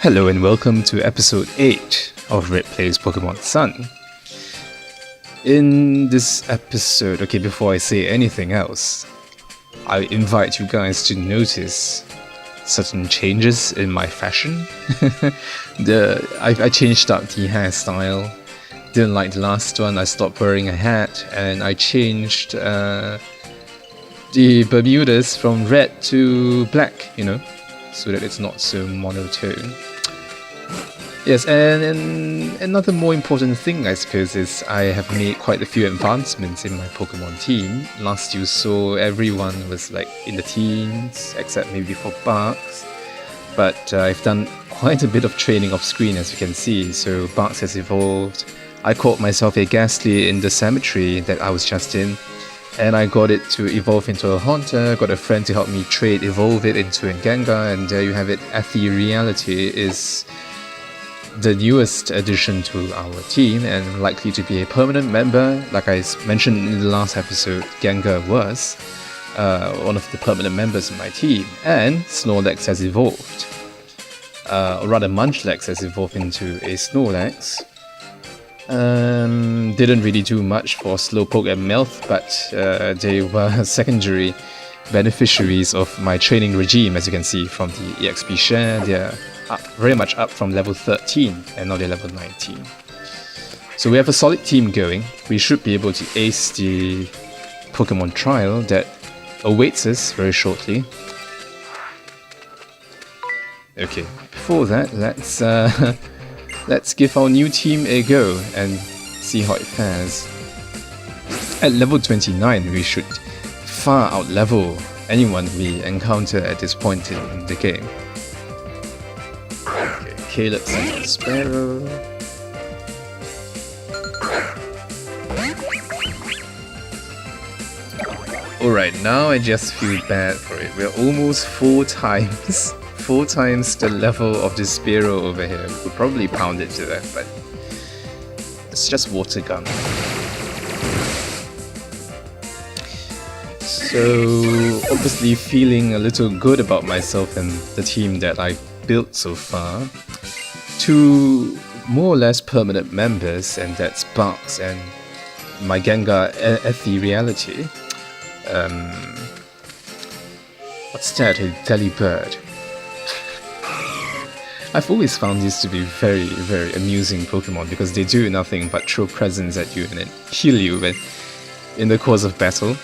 Hello and welcome to episode 8 of Red Plays Pokemon Sun. In this episode, before I say anything else, I invite you guys to notice certain changes in my fashion. I changed up the hairstyle. Didn't like the last one. I stopped wearing a hat and I changed the Bermudas from red to black, so that it's not so monotone. Yes, and another more important thing, I suppose, is I have made quite a few advancements in my Pokemon team. Last you saw, everyone was like in the teens, except maybe for Barks. But I've done quite a bit of training off screen, as you can see, so Barks has evolved. I caught myself a Ghastly in the cemetery that I was just in, and I got it to evolve into a Haunter, got a friend to help me evolve it into a Gengar, and there you have it. Ethereality is the newest addition to our team and likely to be a permanent member. Like I mentioned in the last episode, Gengar was one of the permanent members of my team, and Snorlax has evolved. Or rather, Munchlax has evolved into a Snorlax. Didn't really do much for Slowpoke and Melth, but they were secondary beneficiaries of my training regime, as you can see from the EXP share. They're very much up from level 13 and now they're level 19. So we have a solid team going. We should be able to ace the Pokemon trial that awaits us very shortly. Okay, before that, let's give our new team a go and see how it fares. At level 29, we should far out-level anyone we encounter at this point in the game. Okay, let's see Sparrow. Alright, now I just feel bad for it. We're almost four times the level of this Sparrow over here. We could probably pound it to that, but it's just water gun. So obviously feeling a little good about myself and the team that I've built so far. Two more or less permanent members, and that's Barks and my Gengar Ethereality. What's that? A Delibird. I've always found these to be very, very amusing Pokemon because they do nothing but throw presents at you and then heal you in the course of battle.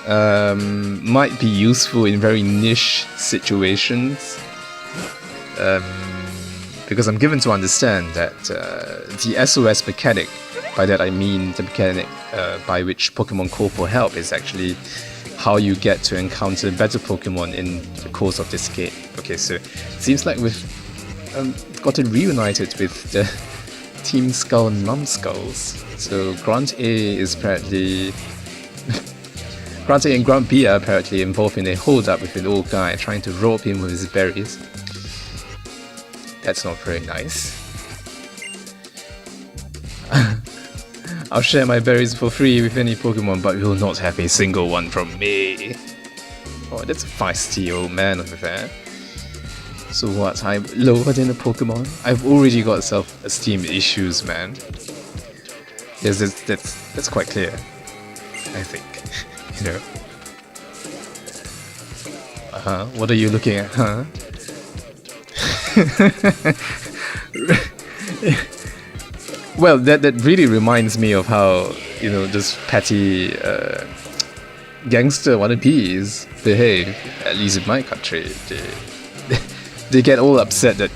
Might be useful in very niche situations. Because I'm given to understand that the SOS mechanic, by that I mean the mechanic by which Pokemon call for help, is actually how you get to encounter better Pokemon in the course of this game. Okay, so it seems like we've gotten reunited with the Team Skull Numskulls. So Grunt A is apparently... Grunt A and Grunt B are apparently involved in a hold-up with an old guy trying to rob him with his berries. That's not very nice. I'll share my berries for free with any Pokemon, but you will not have a single one from me. Oh, that's a feisty old man over there. So what, I'm lower than a Pokemon? I've already got self-esteem issues, man. Yes, that's quite clear, I think. What are you looking at, huh? Well, that really reminds me of how, just petty gangster wannabes behave, at least in my country. They get all upset that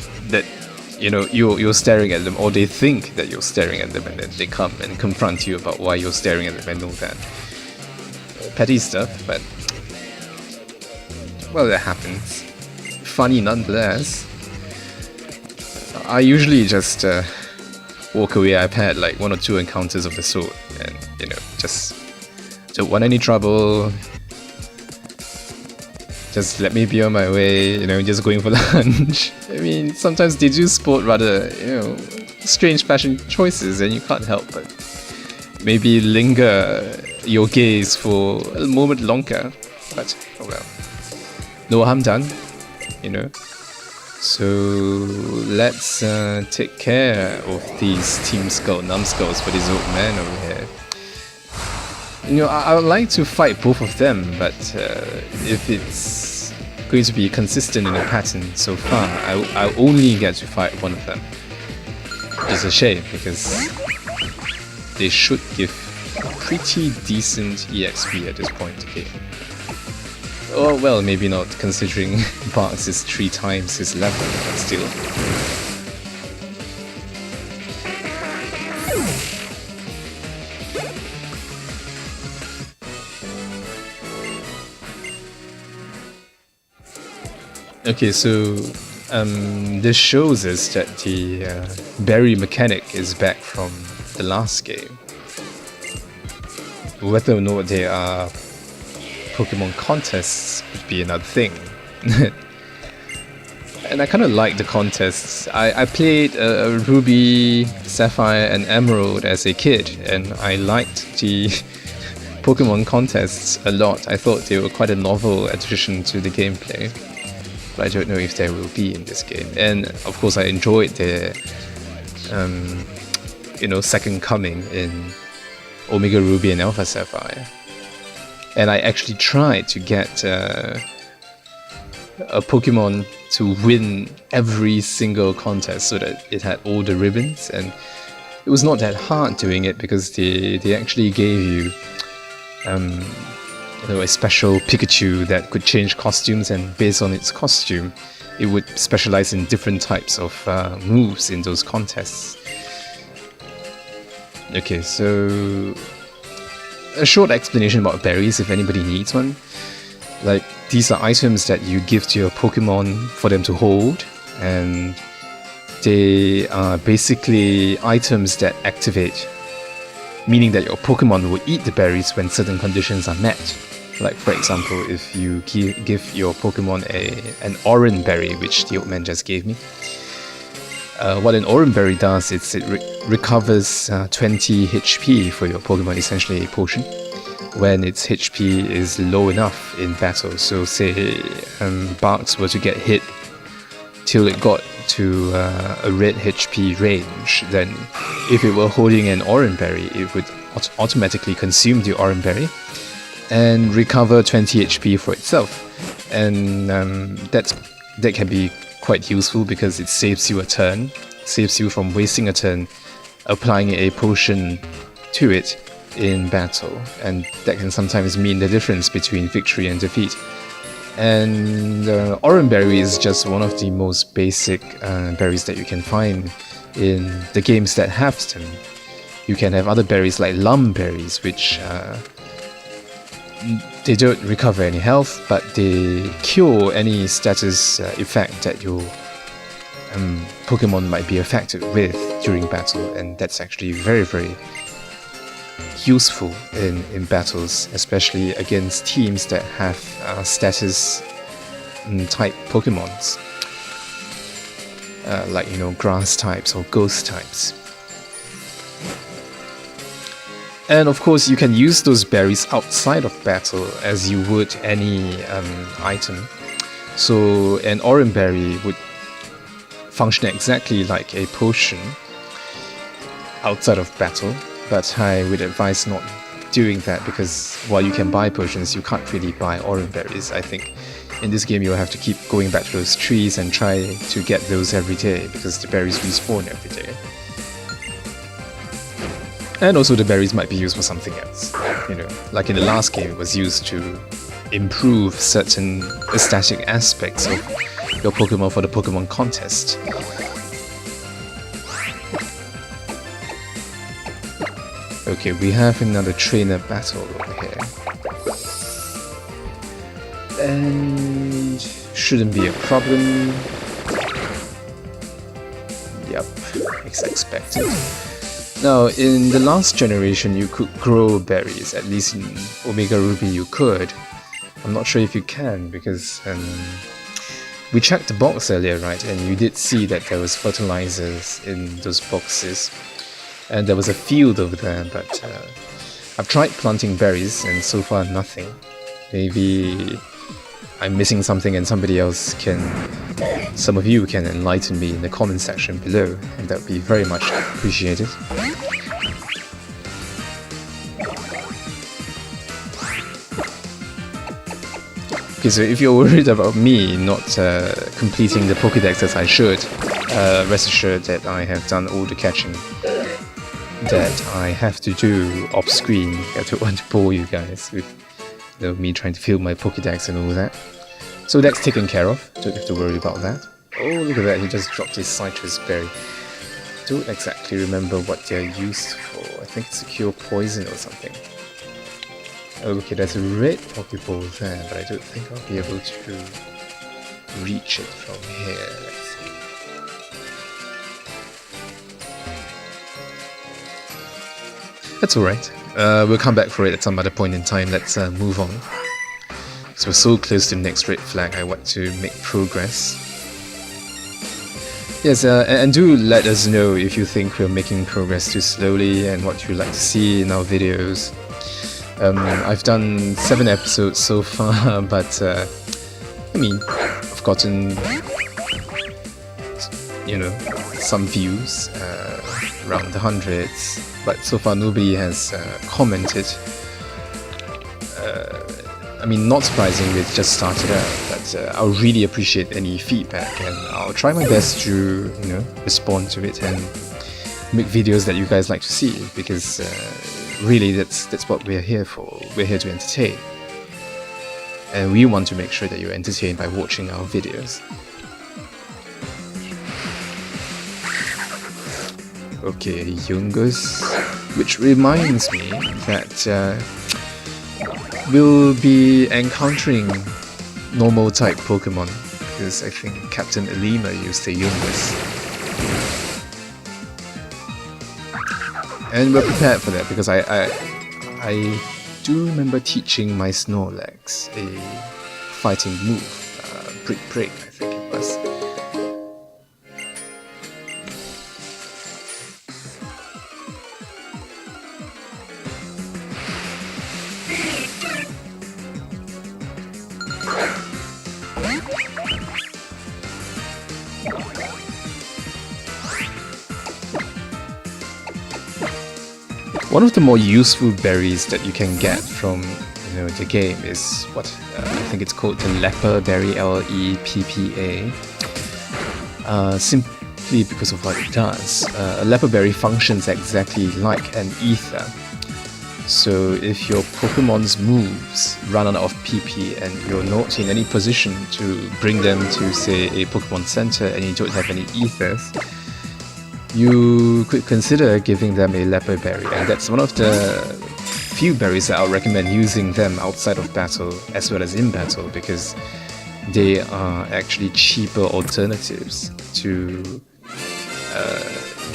you're staring at them, or they think that you're staring at them, and then they come and confront you about why you're staring at them and all that. Petty stuff, but well, that happens. Funny nonetheless. I usually just walk away. I've had like one or two encounters of the sort, and just don't want any trouble. Just let me be on my way, just going for lunch. I mean, sometimes they do sport rather, strange fashion choices, and you can't help but maybe linger your gaze for a moment longer. But, oh well. No harm done, So let's take care of these Team Skull Numskulls for this old man over here. You know, I would like to fight both of them, but if it's going to be consistent in a pattern so far, I only get to fight one of them. Which is a shame, because they should give pretty decent EXP at this point in the game. Oh, well, maybe not, considering Barks is 3 times his level, but still. Okay, so this shows us that the berry mechanic is back from the last game. Whether or not they are Pokemon contests would be another thing. And I kind of like the contests. I played Ruby, Sapphire and Emerald as a kid, and I liked the Pokemon contests a lot. I thought they were quite a novel addition to the gameplay. But I don't know if there will be in this game. And of course I enjoyed the you know, second coming in Omega Ruby and Alpha Sapphire. And I actually tried to get a Pokemon to win every single contest so that it had all the ribbons, and it was not that hard doing it because they actually gave you you know, a special Pikachu that could change costumes, and based on its costume it would specialize in different types of moves in those contests. Okay, so a short explanation about berries if anybody needs one. Like, these are items that you give to your Pokemon for them to hold, and they are basically items that activate, meaning that your Pokemon will eat the berries when certain conditions are met. Like, for example, if you give your Pokemon an orange berry, which the old man just gave me. What an orange berry does is it recovers 20 HP for your Pokemon, essentially a potion, when its HP is low enough in battle. So say Barks were to get hit till it got to a red HP range, then if it were holding an orange berry, it would automatically consume the orange berry and recover 20 HP for itself. And that can be quite useful because it saves you a turn, saves you from wasting a turn applying a potion to it in battle, and that can sometimes mean the difference between victory and defeat. And orange berry is just one of the most basic berries that you can find in the games that have them. You can have other berries like lum berries, which they don't recover any health, but they cure any status effect that your Pokemon might be affected with during battle, and that's actually very, very useful in battles, especially against teams that have status type Pokemons, like, you know, grass types or ghost types. And of course you can use those berries outside of battle as you would any item. So an orange berry would function exactly like a potion outside of battle, but I would advise not doing that, because while you can buy potions, you can't really buy orange berries. I think in this game you'll have to keep going back to those trees and try to get those every day, because the berries respawn every day. And also the berries might be used for something else. You know, like in the last game it was used to improve certain aesthetic aspects of your Pokemon for the Pokemon contest. Okay, we have another trainer battle over here. And shouldn't be a problem. Yep, it's expected. Now, in the last generation you could grow berries, at least in Omega Ruby you could. I'm not sure if you can, because we checked the box earlier, right, and you did see that there was fertilizers in those boxes. And there was a field over there, but I've tried planting berries and so far nothing. Maybe I'm missing something and somebody else can some of you can enlighten me in the comment section below, and that would be very much appreciated. Okay, so if you're worried about me not completing the Pokédex as I should, rest assured that I have done all the catching that I have to do off screen. I don't want to bore you guys with me trying to fill my Pokédex and all that. So that's taken care of, don't have to worry about that. Oh, look at that, he just dropped his citrus berry. Don't exactly remember what they're used for. I think it's to cure poison or something. Okay, there's a red Pokeball there, but I don't think I'll be able to reach it from here. Let's see. That's alright. We'll come back for it at some other point in time. Let's move on. So we're so close to the next red flag, I want to make progress. Yes, and do let us know if you think we're making progress too slowly and what you'd like to see in our videos. I've done 7 episodes so far, but I mean, I've gotten, you know, some views, around the hundreds, but so far nobody has commented. I mean, not surprisingly, it's just started out, but I'll really appreciate any feedback, and I'll try my best to, you know, respond to it and make videos that you guys like to see, because really that's what we're here for. We're here to entertain, and we want to make sure that you're entertained by watching our videos. Okay, Yungus, which reminds me that we'll be encountering normal type Pokemon, because I think Captain Elima used the Yungus. And we're prepared for that, because I do remember teaching my Snorlax a fighting move, Brick Break, I think it was. One of the more useful berries that you can get from, you know, the game is what I think it's called the Leppa Berry, L-E-P-P-A. Simply because of what it does. A Leppa Berry functions exactly like an ether. So if your Pokemon's moves run out of PP and you're not in any position to bring them to, say, a Pokemon Center, and you don't have any ethers, you could consider giving them a Leppa Berry, and that's one of the few berries that I'll recommend using them outside of battle as well as in battle, because they are actually cheaper alternatives to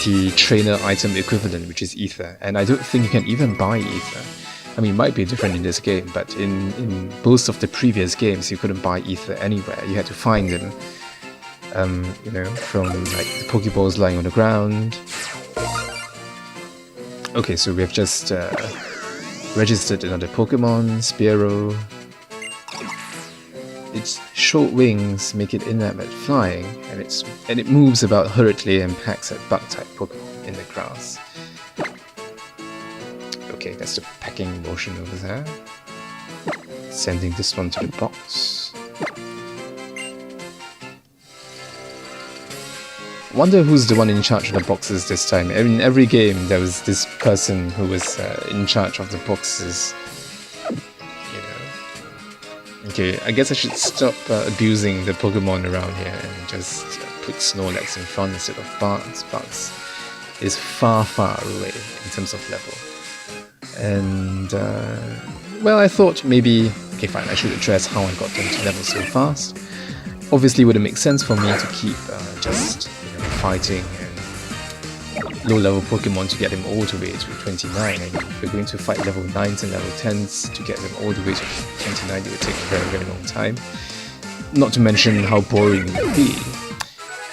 the trainer item equivalent, which is Ether. And I don't think you can even buy Ether. I mean, it might be different in this game, but in most of the previous games you couldn't buy Ether anywhere. You had to find them. You know, from like the Pokeballs lying on the ground. Okay, so we have just registered another Pokemon, Spearow. Its short wings make it inept at flying, and it moves about hurriedly and pecks at bug-type Pokemon in the grass. Okay, that's the pecking motion over there. Sending this one to the box. Wonder who's the one in charge of the boxes this time. In every game there was this person who was in charge of the boxes. You know. Okay, I guess I should stop abusing the Pokemon around here and just put Snorlax in front instead of Bugs. Bugs is far, far away in terms of level. And, well, I thought maybe... Okay, fine, I should address how I got them to level so fast. Obviously, it would make sense for me to keep just... fighting and low-level Pokemon to get them all the way to 29, and if you're going to fight level 9s and level 10s to get them all the way to 29, it would take a very, very long time. Not to mention how boring it would be.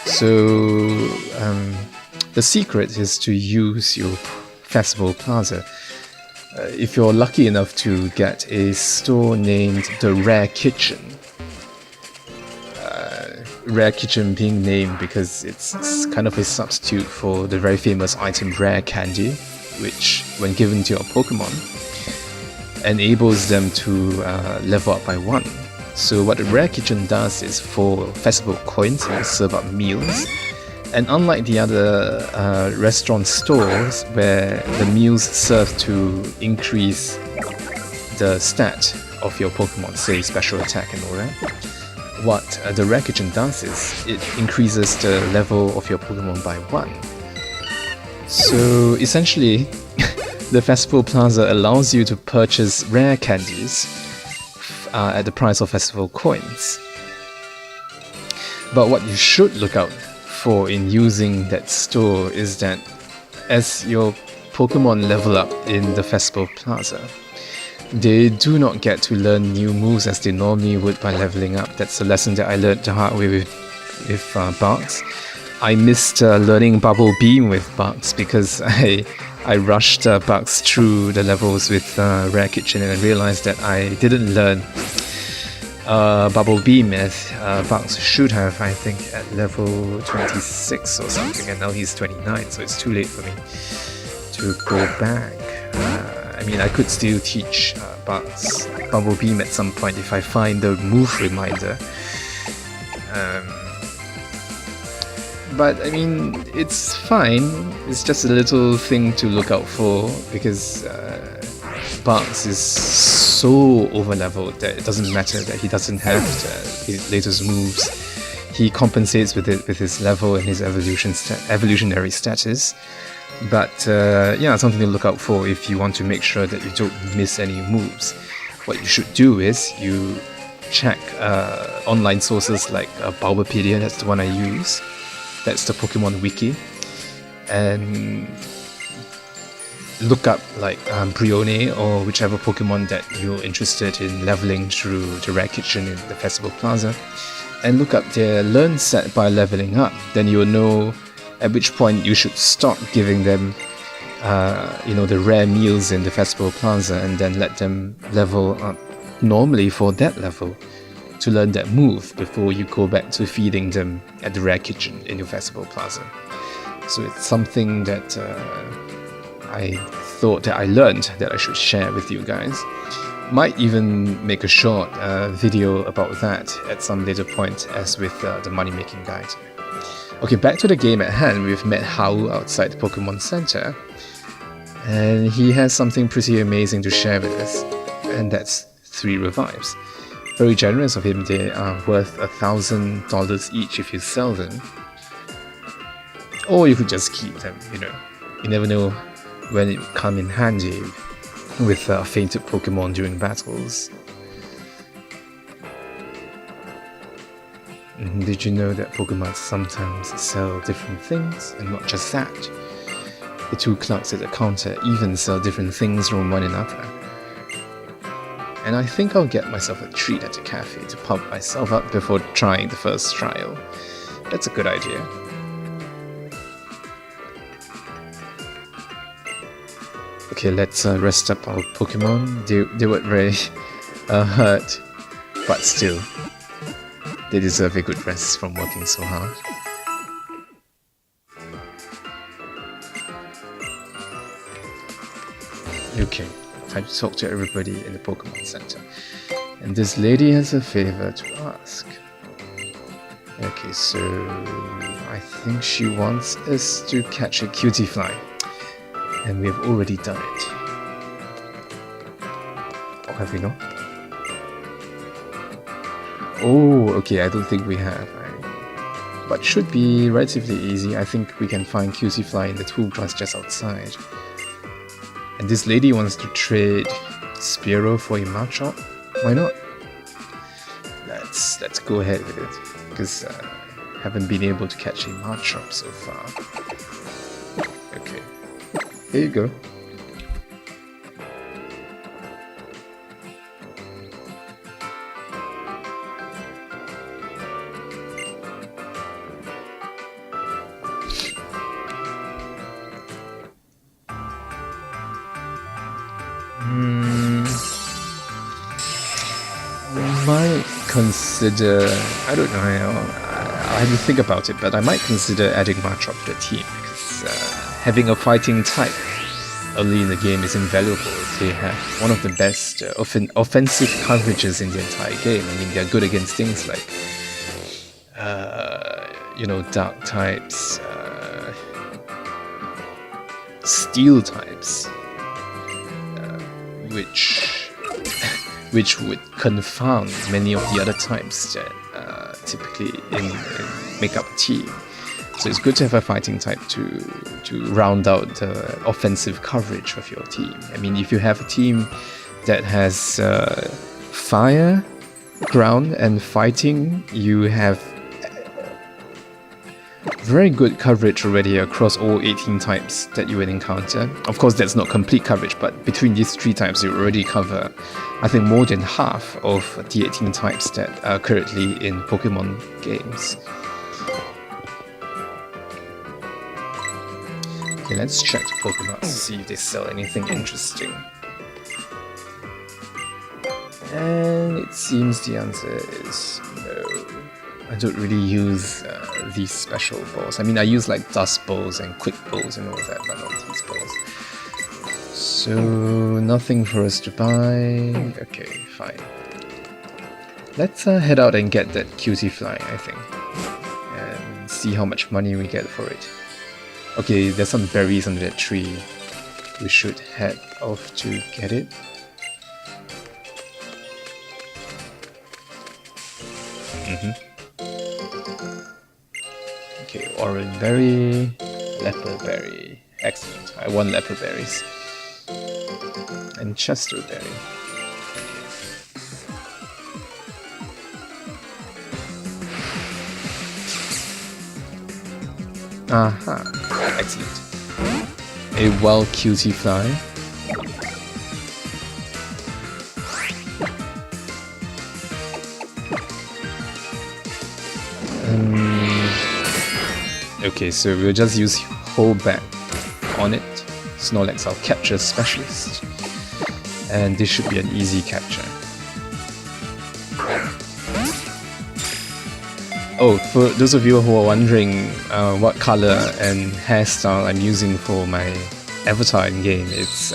So, the secret is to use your Festival Plaza. If you're lucky enough to get a store named The Rare Kitchen, Rare Kitchen being named because it's kind of a substitute for the very famous item Rare Candy, which, when given to your Pokemon, enables them to level up by 1. So what the Rare Kitchen does is, for festival coins, it will serve up meals. And unlike the other restaurant stores where the meals serve to increase the stat of your Pokemon, say special attack and all that, what the Rare Kitchen does is it increases the level of your Pokemon by 1. So essentially, the Festival Plaza allows you to purchase rare candies at the price of festival coins. But what you should look out for in using that store is that as your Pokemon level up in the Festival Plaza, they do not get to learn new moves as they normally would by leveling up. That's a lesson that I learned the hard way with Bugs. I missed learning Bubble Beam with Bugs because I rushed Bugs through the levels with Rare Kitchen, and I realized that I didn't learn Bubble Beam as Bugs should have, I think, at level 26 or something, and now he's 29, so it's too late for me to go back. I mean, I could still teach Bugs Bubble Beam at some point if I find the move reminder. But I mean, it's fine. It's just a little thing to look out for because Bugs is so over-leveled that it doesn't matter that he doesn't have his latest moves. He compensates with it with his level and his evolutionary status. But yeah, something to look out for if you want to make sure that you don't miss any moves. What you should do is you check online sources like Bulbapedia, that's the one I use. That's the Pokemon Wiki. And look up like Brione or whichever Pokemon that you're interested in leveling through the Rare Kitchen in the Festival Plaza. And look up their learn set by leveling up. Then you'll know at which point you should stop giving them the rare meals in the Festival Plaza and then let them level up normally for that level to learn that move before you go back to feeding them at the Rare Kitchen in your Festival Plaza. So it's something that I thought that I learned that I should share with you guys. Might even make a short video about that at some later point, as with the money making guide. Okay, back to the game at hand. We've met Hau outside the Pokemon Center, and he has something pretty amazing to share with us, and that's 3 revives. Very generous of him. They are worth $1,000 each if you sell them, or you could just keep them. You never know when it will come in handy with fainted Pokemon during battles. Did you know that Pokemon sometimes sell different things? And not just that, the 2 clerks at the counter even sell different things from one another. And I think I'll get myself a treat at the cafe to pump myself up before trying the first trial. That's a good idea. Okay, let's rest up our Pokemon. They were very hurt, but still, they deserve a good rest from working so hard. Okay, time to talk to everybody in the Pokemon Center. And this lady has a favor to ask. Okay, so I think she wants us to catch a cutie fly. And we've already done it. Or have we not? Oh, okay, I don't think we have. But should be relatively easy. I think we can find cutie fly in the tool grass just outside. And this lady wants to trade Spearow for a Machop. Why not? Let's go ahead with it, because I haven't been able to catch a Machop so far. Okay, here you go. Might consider, I don't know, I had to think about it, but I might consider adding Machop to the team, because having a fighting type early in the game is invaluable. They have one of the best offensive coverages in the entire game. I mean, they're good against things like, you know, dark types, steel types, which would confound many of the other types that typically make up a team. So it's good to have a fighting type to round out the offensive coverage of your team. I mean, if you have a team that has fire, ground, and fighting, you have very good coverage already across all 18 types that you will encounter. Of course, that's not complete coverage, but between these 3 types, you already cover, I think, more than half of the 18 types that are currently in Pokemon games. Okay, let's check the Pokemon to see if they sell anything interesting. And it seems the answer is no. I don't really use these special balls. I mean, I use like dust balls and quick balls and all that, but not these balls. So, nothing for us to buy. Okay, fine. Let's head out and get that cutie fly, I think. And see how much money we get for it. Okay, there's some berries under that tree. We should head off to get it. Okay, orange berry, leopard berry. Excellent. I want leopard berries. And Chester berry. Aha, excellent. A wild cutie fly. Okay, so we'll just use hold back on it. Snorlax, our capture specialist. And this should be an easy capture. Oh, for those of you who are wondering what color and hairstyle I'm using for my avatar in game, it's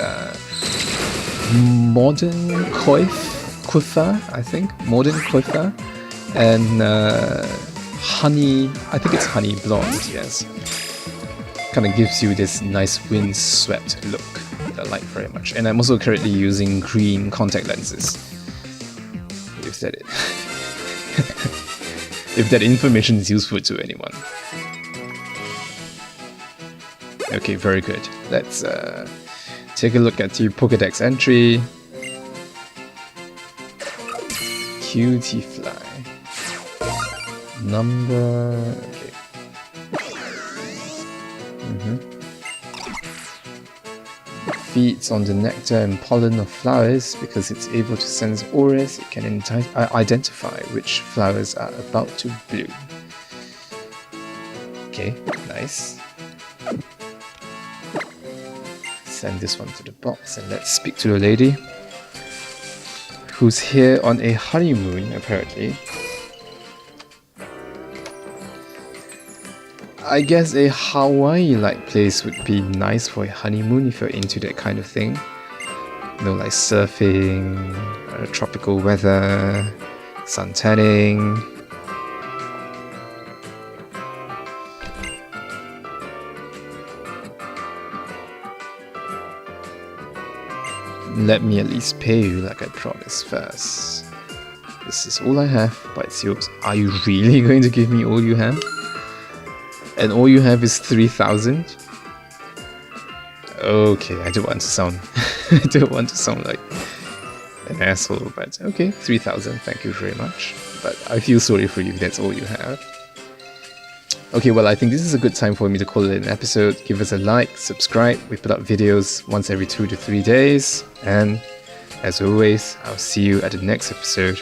Modern Coiffure, I think. Modern Coiffure. And honey, I think it's honey blonde, yes. Kind of gives you this nice windswept look that I like very much. And I'm also currently using green contact lenses. If that if that information is useful to anyone. Okay, very good. Let's take a look at the Pokédex entry. Cutie fly. Number... okay. Feeds on the nectar and pollen of flowers. Because it's able to sense auras, it can identify which flowers are about to bloom. Okay, nice. Send this one to the box and let's speak to the lady who's here on a honeymoon, apparently. I guess a Hawaii-like place would be nice for a honeymoon if you're into that kind of thing. You know, like surfing, tropical weather, sun tanning. Let me at least pay you like I promised first. This is all I have, but it's yours. Are you really going to give me all you have? And all you have is 3,000? Okay, I don't want to sound I don't want to sound like an asshole, but okay, 3,000, thank you very much. But I feel sorry for you if that's all you have. Okay, well, I think this is a good time for me to call it an episode. Give us a like, subscribe. We put up videos once every 2 to 3 days. And as always, I'll see you at the next episode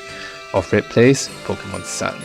of Red Plays Pokemon Sun.